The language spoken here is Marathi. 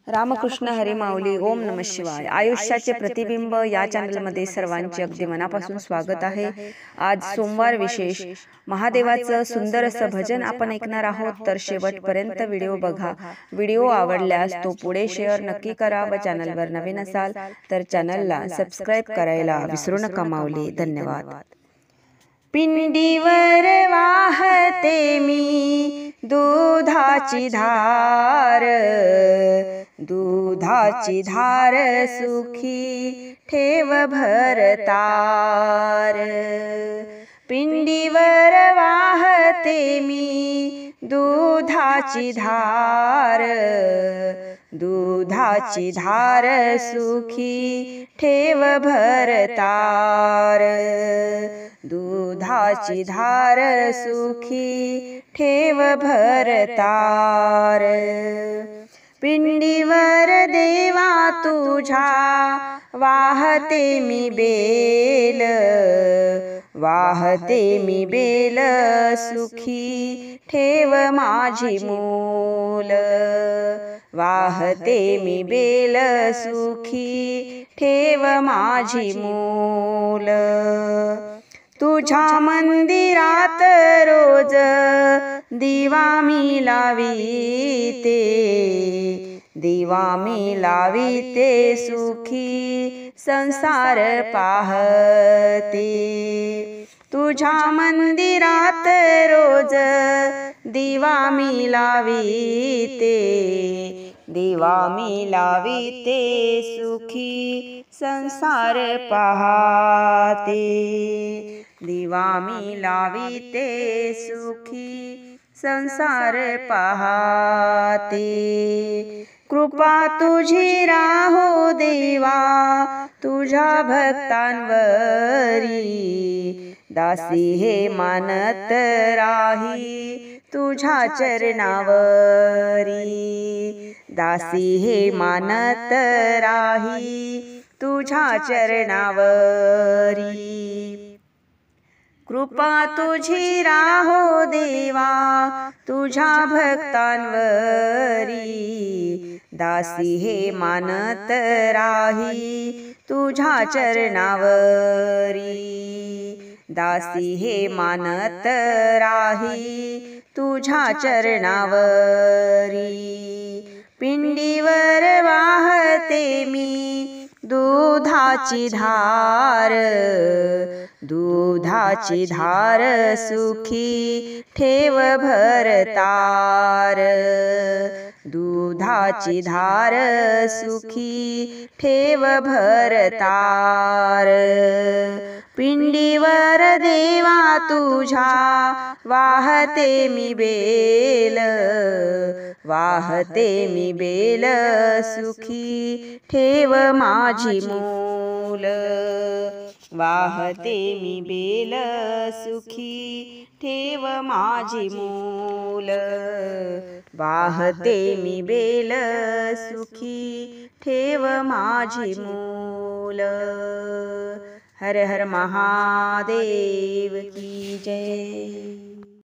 रामकृष्ण हरी माऊली. ओम नमः शिवाय. आयुष्याचे प्रतिबिंब या चॅनलमध्ये सर्वांचे अगदी मनापासून स्वागत आहे. आज सोमवार विशेष महादेवाचं सुंदर असं भजन आपण ऐकणार आहोत, तर शेवटपर्यंत व्हिडिओ बघा. व्हिडिओ आवडल्यास तो पुढे शेअर नक्की करा व चॅनलवर नवीन असाल तर चॅनलला सबस्क्राईब करायला विसरू नका माऊली. धन्यवाद. पिंडीवर वाहते मी दुधाची धार, दुधाची धार सुखी ठेव भरतार. पिंडीवर वाहते मी दुधाची धार, दुधाची धार सुखी ठेव भरतार. दुधाची धार सुखी ठेव भरतार. पिंडीवर देवा तुझ्या वाहते मी बेल, वाहते मी बेल सुखी ठेव माझी मूल. वाहते मी बेल सुखी ठेव माझी मूल. तुझ्या मंदिरात रोज दिवा मी लावीते, दिवा मी लावीते सुखी संसार पाहते. तुझ्या मंदिरात रोज दिवा मी लावीते, दिवा मी लावीते सुखी संसार पाहते. दिवा मी लावीते सुखी संसार पाहते. कृपा तुझी राहो देवा तुझ्या भक्तांवरी, दासी हे मानत राही तुझ्या चरणावरी. दासी हे मानत राही तुझ्या चरणावरी. कृपा तुझी राहो देवा तुझ्या भक्तांवरी, दासी हे मानत राही तुझ्या चरणावरी. दासी हे मानत राही तुझ्या चरणावरी. पिंडीवर वाहते मी दुधाची धार, दुधाची धार सुखी ठेव भरतार. दुधाची धार सुखी ठेव भरतार. पिंडीवर देवा तुझ्या वाहते मी बेल, वाहते मी बेल सुखी ठेव माझी मूल. वाहते मी बेल सुखी ठेव माझी मूल. वाहते मी बेल सुखी ठेव माझी मूल. हर हर महादेव की जय.